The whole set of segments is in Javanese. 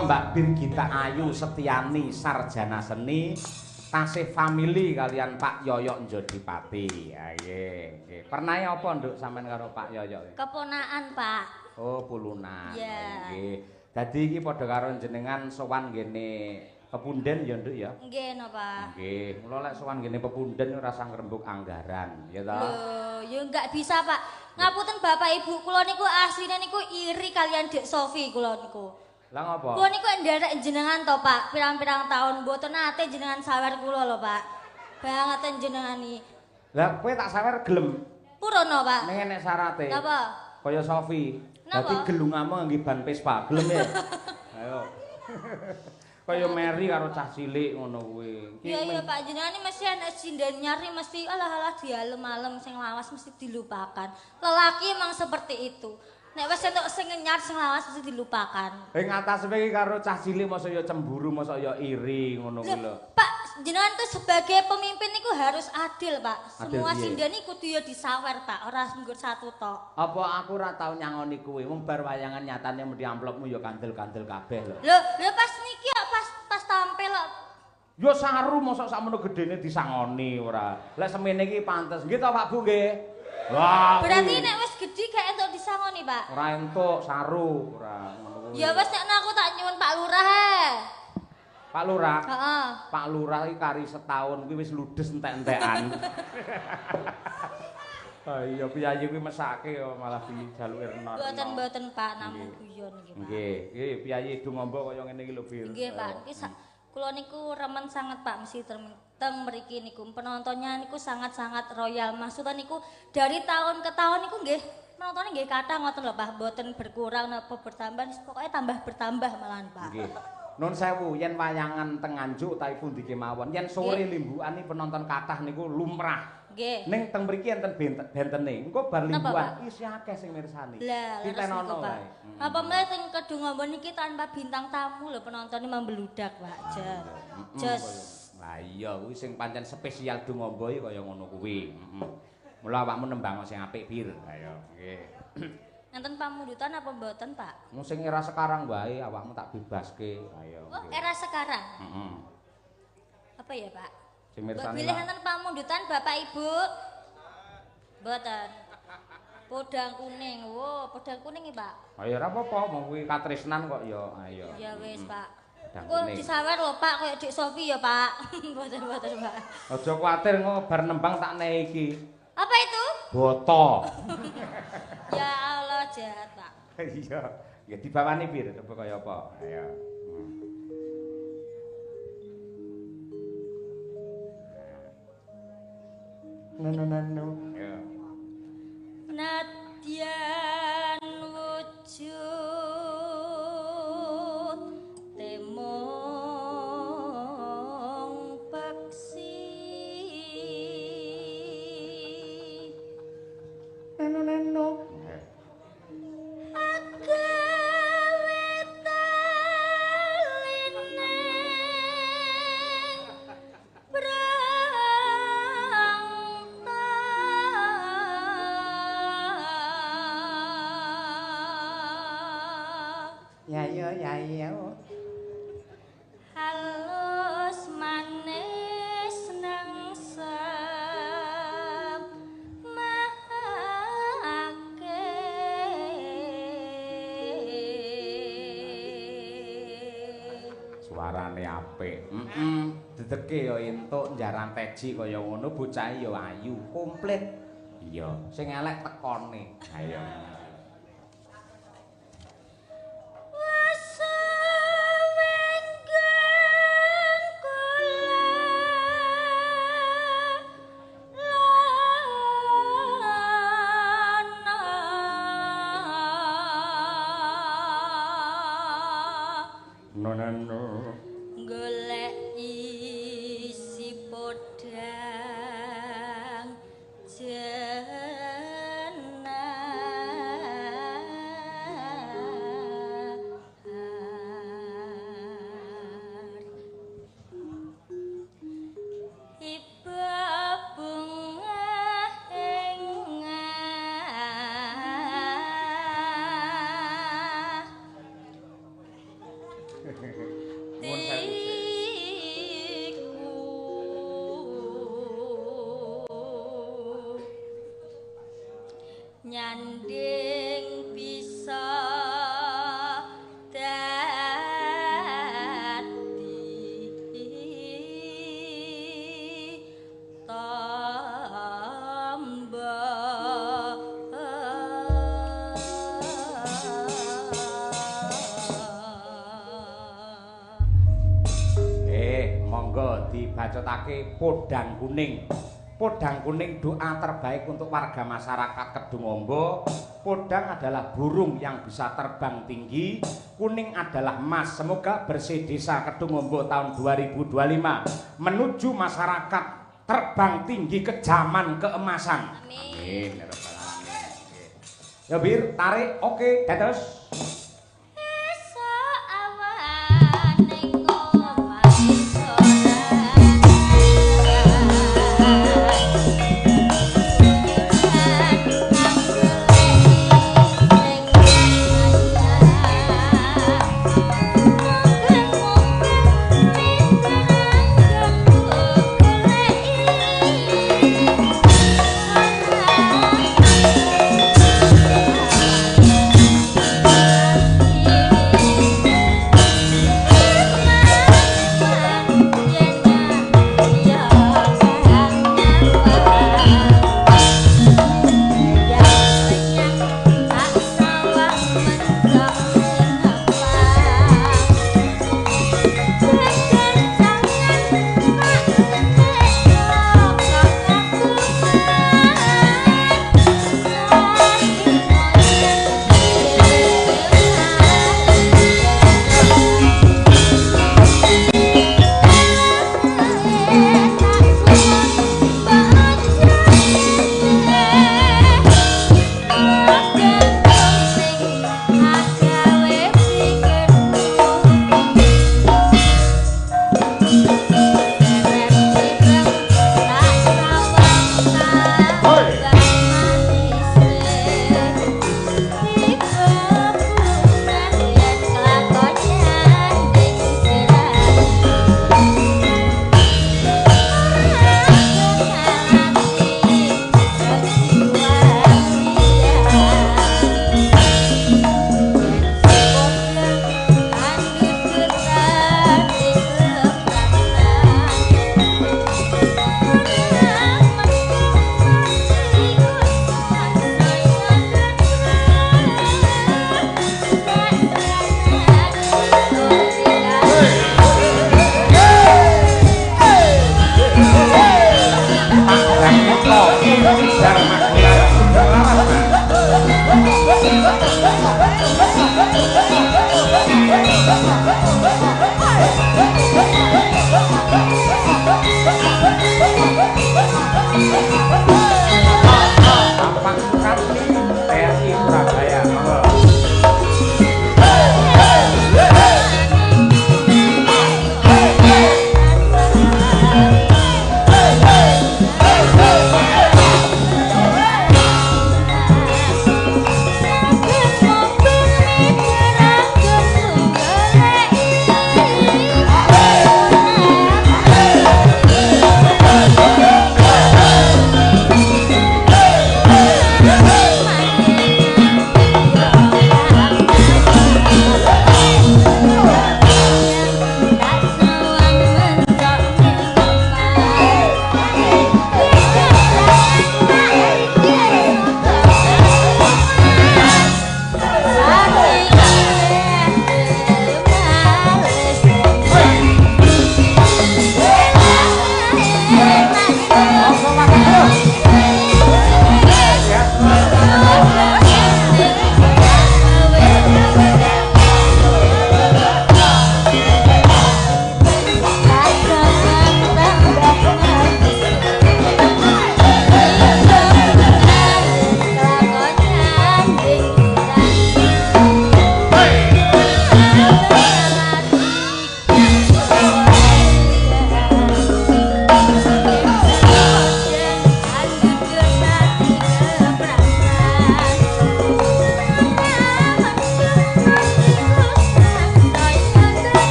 Mbak Birgita Ayu Setiani sarjana seni tasih family kalian Pak Yoyok Njodipati. Ya nggih. Pernah apa nduk sampean karo Pak Yoyok? Keponakan, Pak. Oh, pulunan. Iya. Nggih. Dadi iki padha karo jenengan sowan ngene Pepunden ya nduk ya? Nggih, no, Pak. Nggih. Mula lek sowan ngene Pepunden ora usah ngrembug anggaran, ya ta? Lho, ya enggak bisa, Pak. Ngapunten Bapak Ibu, kula niku asline niku iri kalian Dek Sofi kula niku. Lah ngopo? Kula niku nderek jenengan to, Pak. Pirang-pirang tahun mboten nate jenengan sawer kula lho, Pak. Banget jenengan iki. Lah kowe tak sawer gelem. Purono, Pak. Ning enek syarate. Napa? Kaya Sofi. Dadi Napa? gelungamu ngangge ban Vespa, gelem ya? Ayo. Kaya Mary karo cah cilik ngono kuwi. Iya, Pak, jenengan iki mesti ana sinden nyari mesti alah-alah dialem-alem sing lawas mesti dilupakan. Lelaki emang seperti itu. Nek wis entuk sing nyar sing lawas mesti dilupakan. Ngatas iki karo cah cilik masa ya cemburu, masa ya iri ngono kuwi lho. Pak, jenengan tuh sebagai pemimpin niku harus adil, Pak. Semua Adil, sinden iku kudu ya disawer, Pak. Ora nggur satu tok. Apa aku ora tau nyangoni kuwi? Wong bar wayangan nyatane mesti amplopmu ya kandel-kandel kabeh lho. Lho pas niki ya pas tampil kok. Ya saru mosok sakmono gedene disangoni ora. Lek semene iki pantes. Nggih to Pak Bu nggih. Wah. Berarti nek wis gedhi gak entuk disangoni, Pak. Ora entuk saru ora ngono kuwi. Ya wis nek aku tak nyuwun Pak Lurah ae. Pak Lurah. Heeh. Pak Lurah iki kari setahun kuwi wis ludes entek-entekan. Ah iya piyayi kuwi mesake kok malah dijaluki renor. Mboten Pak, namung guyon nggih, Pak. Nggih, piyayi Dumombo kaya ngene iki lho, Bir. Nggih, Pak. Iki kula niku remen sangat Pak mesti teng mriki niku penontonnya niku sangat-sangat royal. Maksudnya niku dari tahun ke tahun niku nggih penontonnya nggih kathah ngoten lho Pak, mboten berkurang napa bertambah, pokoknya tambah bertambah malahan Pak. Nggih. Nun sewu yen wayangan teng Nganjuk utawi pundi kemawon, yen sore limbukan penonton kathah niku lumrah. Nggih. Ning teng mriki enten bentene. Engko bar limbukan isih akeh sing mirsani. Lah, ditenono wae. Apa meneh teng Kedungombo niki tanpa bintang tamu lho penontonnya membludak, Pak. Jos. Lah iya kuwi sing pancen spesial Dumombo iki kaya ngono kuwi. Mula awakmu nembang sing apik, Bir. Ayo, nggih. Enten pamundutan apa mboten, Pak? Sing era sekarang wae awakmu tak bebaske. Ayo. Oh, era sekarang. Heeh. Apa ya, Pak? Sing mirsani. Bilih enten pamundutan Bapak Ibu. Mboten. Podang kuning. Wo, podang kuning iki, Pak. Ayo ora apa-apa, mong kuwi katresnan kok ya. Ayo. Ya wis, Pak. Podang Kok kuning. disawer lho, Pak, kaya Dik Sofi ya, Pak. Mboten, Pak. Aja kuwatir engko bar nembang tak nehi iki. Apa itu? Boto. Ya Allah, jahat, Pak. Iya. Ya dibawani Bir, coba kaya apa. Ayo. No. Ya. Nadyan wujud temong Ya ya ya ya. Halus manis nang suarane apik. Dedeke ya entuk njaran teji kaya ngono bocah ya ayu, komplit. Iya, sing elek tekone. Ayo. Golek isi podang jenar iba bunga engah nyanding bisa dadi monggo dibacotake podang kuning. Podang kuning doa terbaik untuk warga masyarakat Kedungombo. Podang adalah burung yang bisa terbang tinggi. Kuning adalah emas. Semoga bersih desa Kedungombo tahun 2025 menuju masyarakat terbang tinggi ke zaman keemasan. Amin. Amin. Ya Bir, tarik. Oke, dados.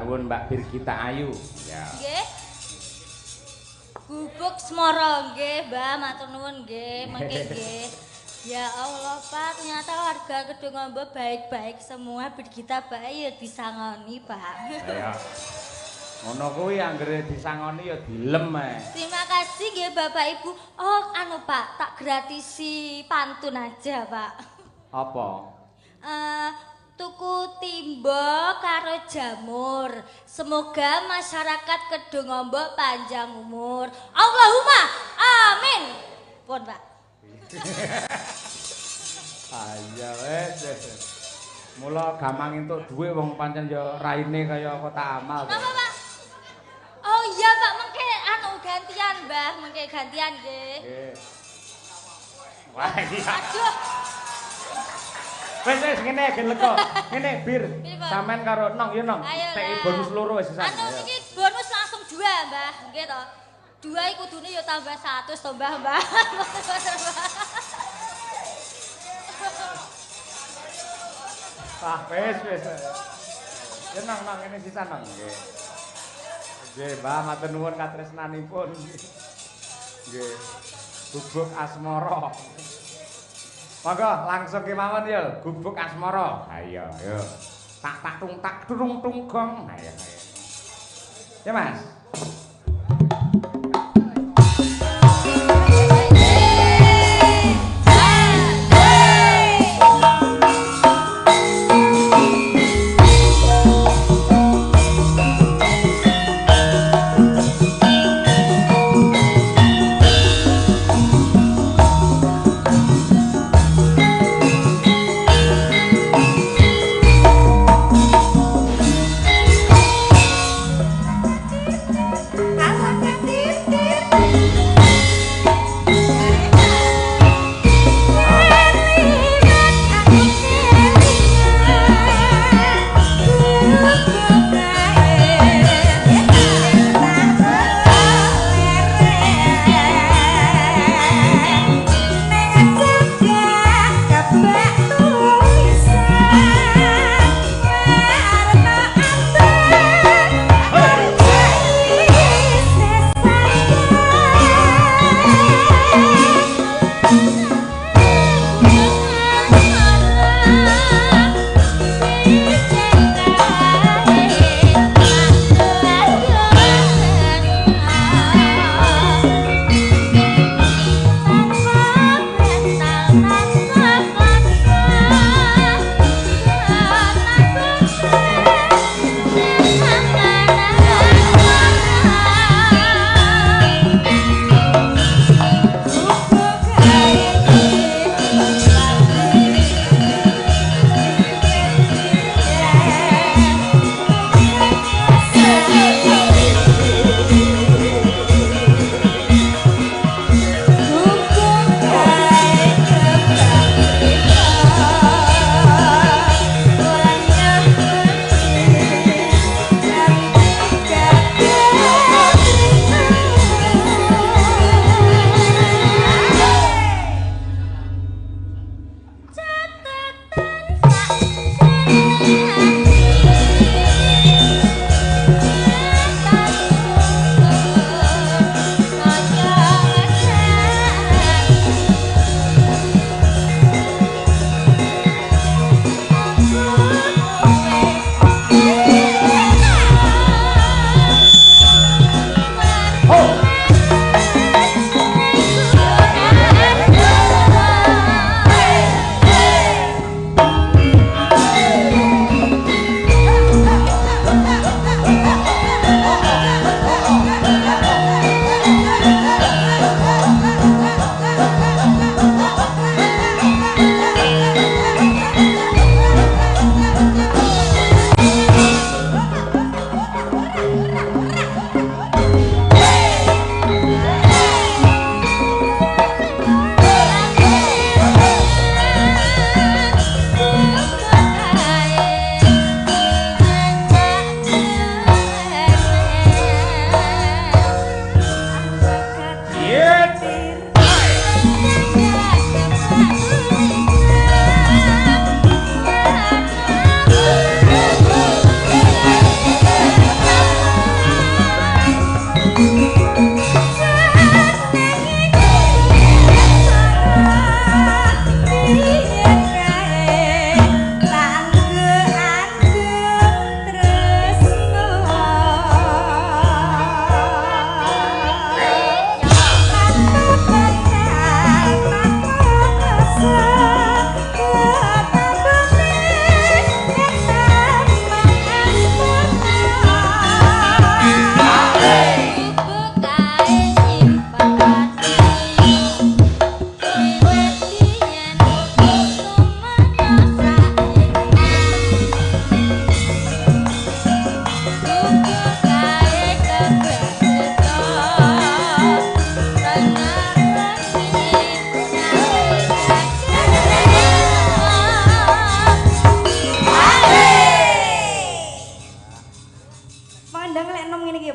nuwun Mbak Birgita Ayu. Ya. Nggih. Gubuk Semoro nggih, Mbah, matur nuwun nggih, mengke nggih. Ya Allah, Pak, ternyata warga Kedungombo baik-baik semua, Birgita bae ya disangoni, Pak. Ya. Ngono kuwi anggere disangoni ya dilem ae. Terima kasih nggih Bapak Ibu. Oh, anu Pak, tak gratisi pantun aja, Pak. Apa? Tuku timbo karo jamur. Semoga masyarakat Kedungombo panjang umur. Allahumma amin. Pun, Pak. Ayo wes. Mula gampang entuk dhuwit wong pancen ya raine kaya kota amal. Napa, Pak? Oh iya, Pak, mengke anu gantian, Mbah, mengke gantian nggih. Nggih. Wah, iya. Aduh. Wes ngene gen lega. Ngene bir. Pilih, Pak. Sampean karo Nong ya Nong. Ayo Teki lah. bonus loro wis sisan. Anu Ayo. iki bonus langsung 2, Mbah. Nggih to. 2 iku kudune ya tambah 100 to, Mbah, Mbah. Ah, wes. Ya Nong ngene sisan Nong. Nggih. Nggih, Mbah matur nuwun katresnanipun. Nggih. Gubuk Asmara. Monggo langsung kemawon ya, gubuk Asmara. Ayo, yo. Tak tung tak turung tung gong. Ayo. Ya, Mas.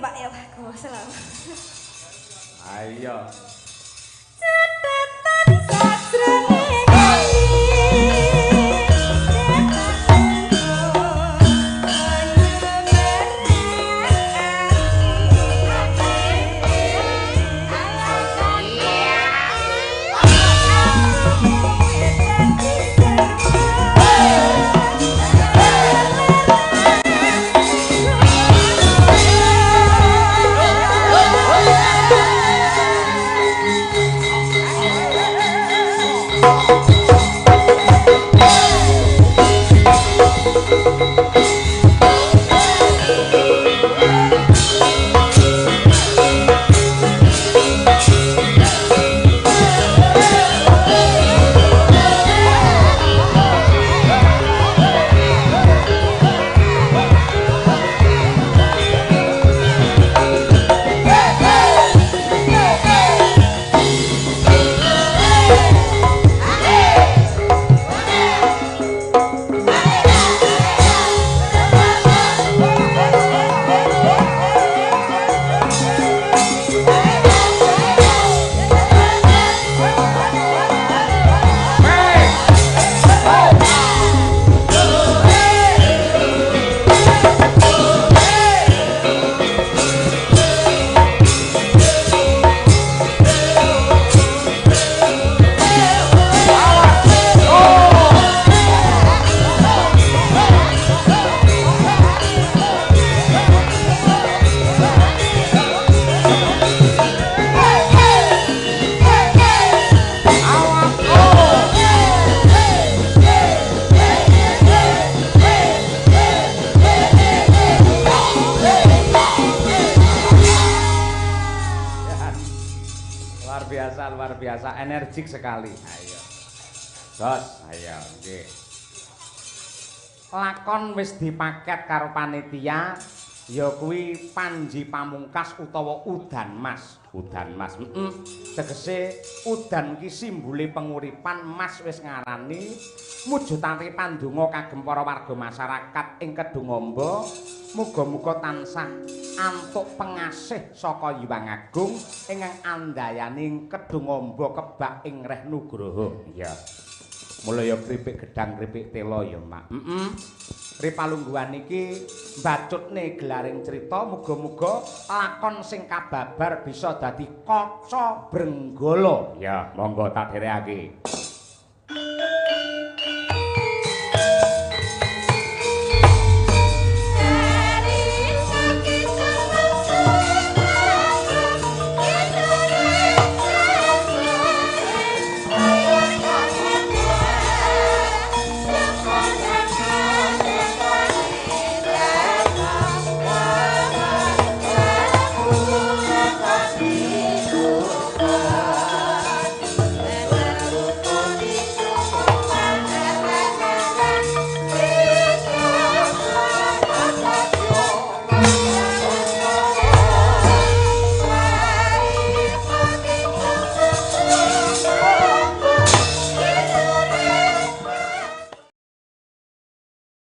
Pak ya bagus selalu. Ayo. Cetetan sajroning luar biasa, energik sekali. Ayo. Dos, ayo, nggih. Lakon wis dipaket karo panitia, ya kuwi Panji Pamungkas utawa Udan Mas. Udan Mas. Tegese udan ki simbole penguripan, Mas wis ngarani mujudake pandonga kagem para warga masyarakat ing Kedungamba. Muga-muga tansah antuk pengasih saka Hyang Agung ingkang andayani Kedungamba kebak ing Reh Nugroho. Iya. Mula ya kripik gedang kripik tela ya, Mak. Ripalungguhan iki mbacutne gelaring cerita muga-muga lakon sing kababar bisa dadi kaca Brenggala. Ya, monggo tak dherekake.